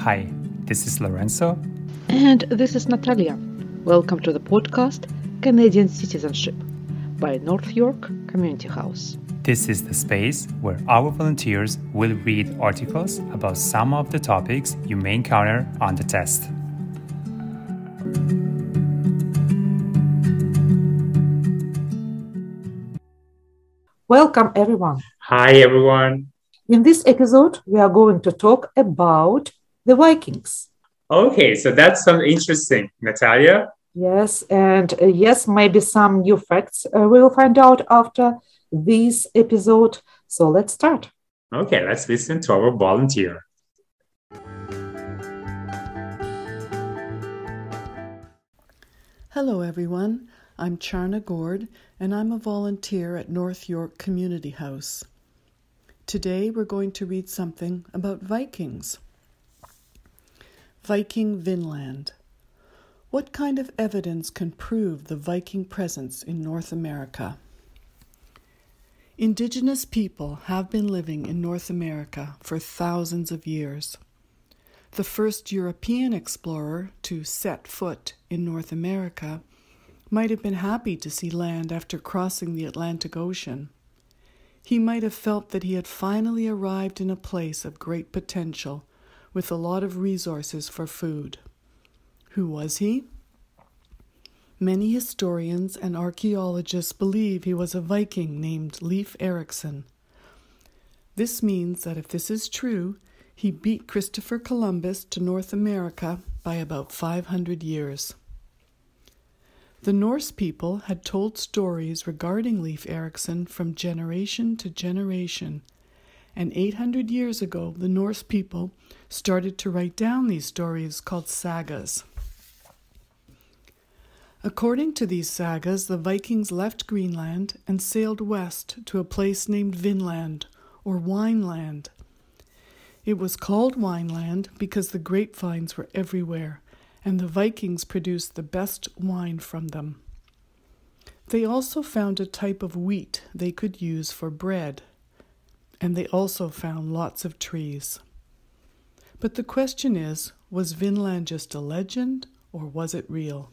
Hi, this is Lorenzo. And this is Natalia. Welcome to the podcast Canadian Citizenship by North York Community House. This is the space where our volunteers will read articles about some of the topics you may encounter on the test. Welcome, everyone. Hi, everyone. In this episode, we are going to talk about the Vikings. Okay, so that's something interesting, Natalia. Yes, and maybe some new facts we will find out after this episode. So let's start. Okay, let's listen to our volunteer. Hello, everyone. I'm Charna and I'm a volunteer at North York Community House. Today, we're going to read something about Vikings. Viking Vinland. What kind of evidence can prove the Viking presence in North America? Indigenous people have been living in North America for thousands of years. The first European explorer to set foot in North America might have been happy to see land after crossing the Atlantic Ocean. He might have felt that he had finally arrived in a place of great potential with a lot of resources for food. Who was he? Many historians and archaeologists believe he was a Viking named Leif Ericsson. This means that if this is true, he beat Christopher Columbus to North America by about 500 years. The Norse people had told stories regarding Leif Ericsson from generation to generation, and 800 years ago the Norse people started to write down these stories called sagas. According to these sagas, the Vikings left Greenland and sailed west to a place named Vinland, or Wineland. It was called Wineland because the grapevines were everywhere, and the Vikings produced the best wine from them. They also found a type of wheat they could use for bread, and they also found lots of trees. But the question is, was Vinland just a legend, or was it real?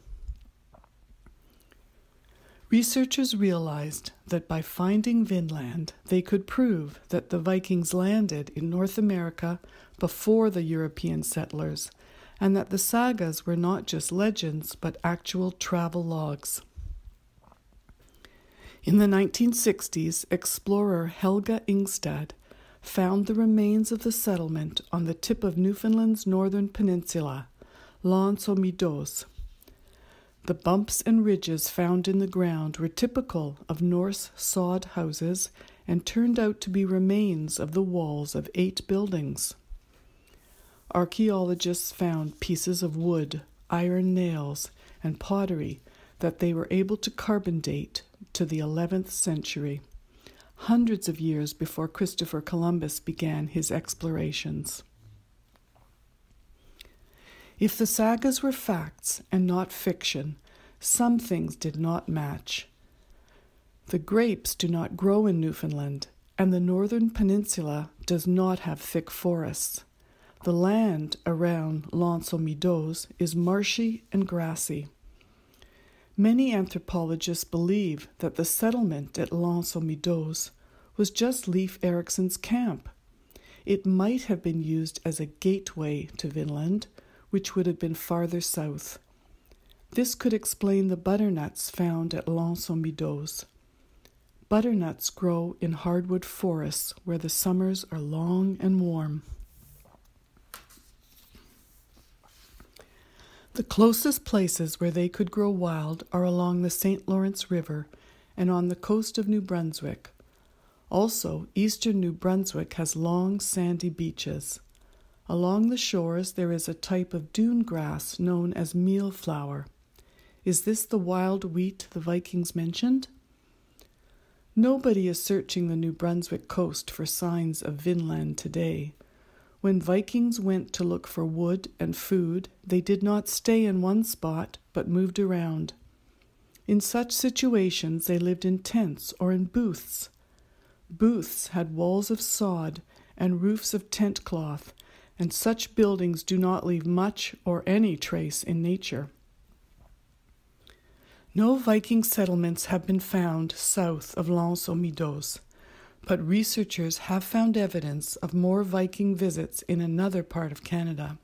Researchers realized that by finding Vinland, they could prove that the Vikings landed in North America before the European settlers, and that the sagas were not just legends, but actual travel logs. In the 1960s, explorer Helga Ingstad found the remains of the settlement on the tip of Newfoundland's northern peninsula, L'Anse-aux-Meadows. The bumps and ridges found in the ground were typical of Norse sod houses and turned out to be remains of the walls of 8 buildings. Archaeologists found pieces of wood, iron nails, and pottery that they were able to carbon date to the 11th century, hundreds of years before Christopher Columbus began his explorations. If the sagas were facts and not fiction, some things did not match. The grapes do not grow in Newfoundland, and the northern peninsula does not have thick forests. The land around L'Anse-aux-Meadows is marshy and grassy. Many anthropologists believe that the settlement at L'Anse-aux-Meadows was just Leif Ericsson's camp. It might have been used as a gateway to Vinland, which would have been farther south. This could explain the butternuts found at L'Anse-aux-Meadows. Butternuts grow in hardwood forests where the summers are long and warm. The closest places where they could grow wild are along the St. Lawrence River and on the coast of New Brunswick. Also, eastern New Brunswick has long, sandy beaches. Along the shores there is a type of dune grass known as mealflower. Is this the wild wheat the Vikings mentioned? Nobody is searching the New Brunswick coast for signs of Vinland today. When Vikings went to look for wood and food, they did not stay in one spot, but moved around. In such situations, they lived in tents or in booths. Booths had walls of sod and roofs of tent cloth, and such buildings do not leave much or any trace in nature. No Viking settlements have been found south of L'Anse aux Meadows, but researchers have found evidence of more Viking visits in another part of Canada.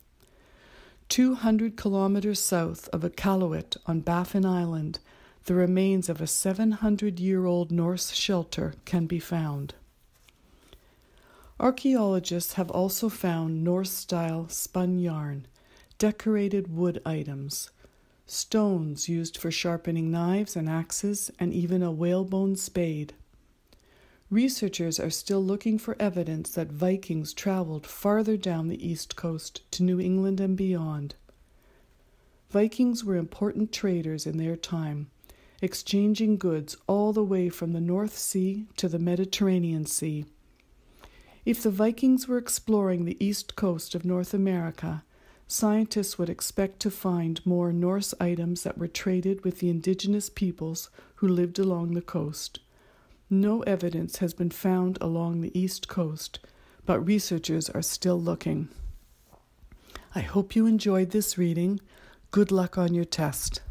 200 kilometers south of Iqaluit on Baffin Island, the remains of a 700-year-old Norse shelter can be found. Archaeologists have also found Norse-style spun yarn, decorated wood items, stones used for sharpening knives and axes, and even a whalebone spade. Researchers are still looking for evidence that Vikings traveled farther down the east coast to New England and beyond. Vikings were important traders in their time, exchanging goods all the way from the North Sea to the Mediterranean Sea. If the Vikings were exploring the east coast of North America, scientists would expect to find more Norse items that were traded with the indigenous peoples who lived along the coast. No evidence has been found along the east coast, but researchers are still looking. I hope you enjoyed this reading. Good luck on your test.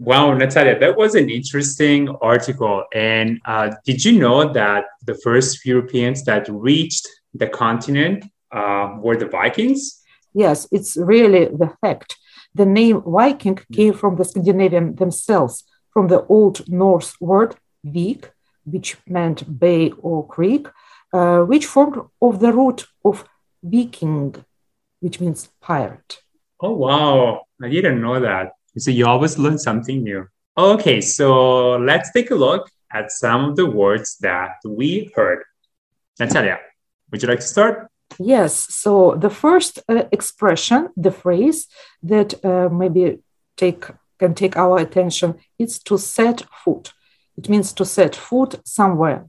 Wow, Natalia, that was an interesting article. And did you know that the first Europeans that reached the continent were the Vikings? Yes, it's really the fact. The name Viking came from the Scandinavian themselves, from the Old Norse word vik, which meant bay or creek, which formed of the root of Viking, which means pirate. Oh, wow. I didn't know that. So you always learn something new. Okay, so let's take a look at some of the words that we heard. Natalia, would you like to start? Yes, so the first expression, the phrase that maybe can take our attention is to set foot. It means to set foot somewhere.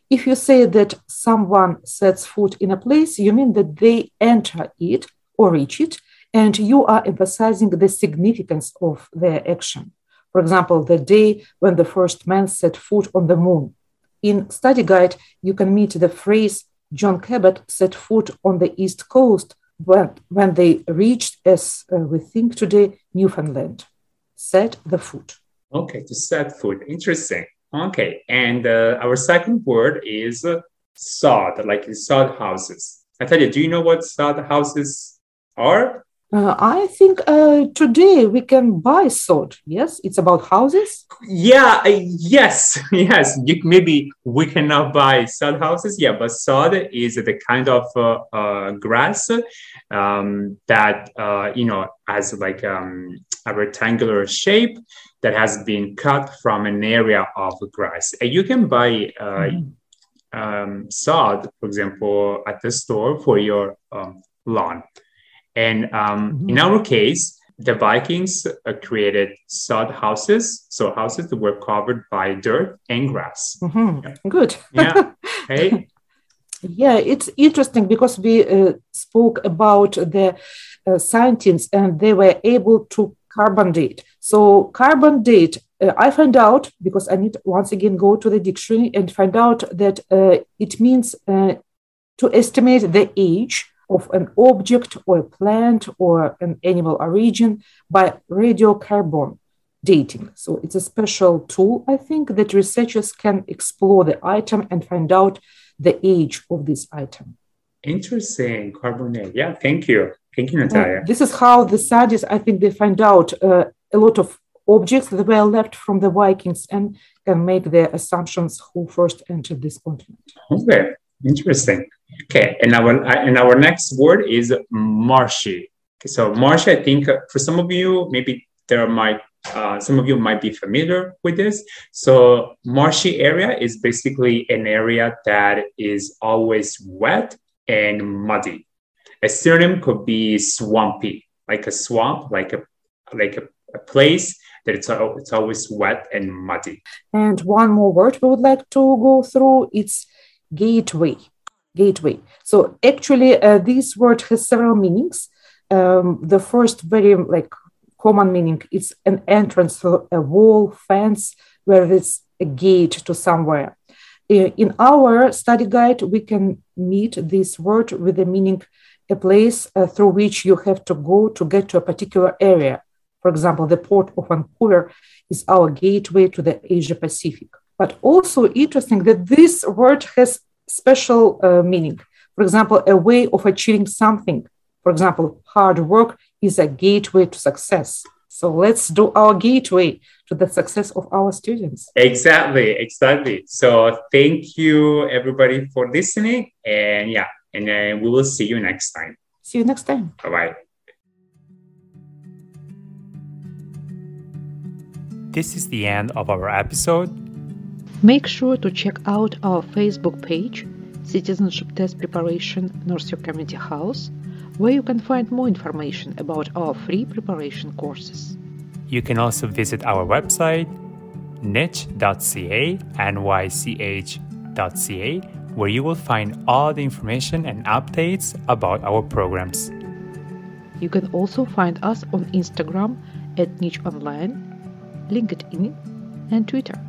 If you say that someone sets foot in a place, you mean that they enter it or reach it, and you are emphasizing the significance of their action. For example, the day when the first man set foot on the moon. In study guide, you can meet the phrase John Cabot set foot on the East Coast when they reached, as we think today, Newfoundland. Set the foot. Okay, to set foot. Interesting. Okay, and our second word is sod, like sod houses. Natalia, do you know what sod houses are? I think today we can buy sod. Yes, it's about houses. Yeah, yes. Maybe we cannot buy sod houses. Yeah, but sod is the kind of grass that has like a rectangular shape that has been cut from an area of grass. And you can buy sod, for example, at the store for your lawn. And in our case, the Vikings created sod houses, so houses that were covered by dirt and grass. Yeah. Good. Yeah. Hey. Yeah, it's interesting because we spoke about the scientists and they were able to carbon date. So carbon date, I found out, because I need once again go to the dictionary and find out that it means to estimate the age of an object or a plant or an animal origin by radiocarbon dating. So it's a special tool, I think, that researchers can explore the item and find out the age of this item. Interesting. Carbon date. Yeah, thank you. Thank you, Natalia. This is how the scientists, I think, they find out a lot of objects that were left from the Vikings and can make their assumptions who first entered this continent. Okay, interesting. Okay, and our next word is marshy. Okay, so marshy, I think for some of you, maybe some of you might be familiar with this. So marshy area is basically an area that is always wet and muddy. A synonym could be swampy, like a swamp, like a place that it's always wet and muddy. And one more word we would like to go through, it's gateway. Gateway. So actually, this word has several meanings. The first very common meaning is an entrance through a wall, fence, where there's a gate to somewhere. In our study guide, we can meet this word with the meaning a place through which you have to go to get to a particular area. For example, the port of Vancouver is our gateway to the Asia Pacific. But also interesting that this word has special meaning. For example, a way of achieving something. For example, hard work is a gateway to success. So let's do our gateway to the success of our students. Exactly. So thank you, everybody, for listening. And we will see you next time. See you next time. Bye-bye. This is the end of our episode. Make sure to check out our Facebook page, Citizenship Test Preparation North York Community House, where you can find more information about our free preparation courses. You can also visit our website, nych.ca, nych.ca, where you will find all the information and updates about our programs. You can also find us on Instagram @nichonline, LinkedIn, and Twitter.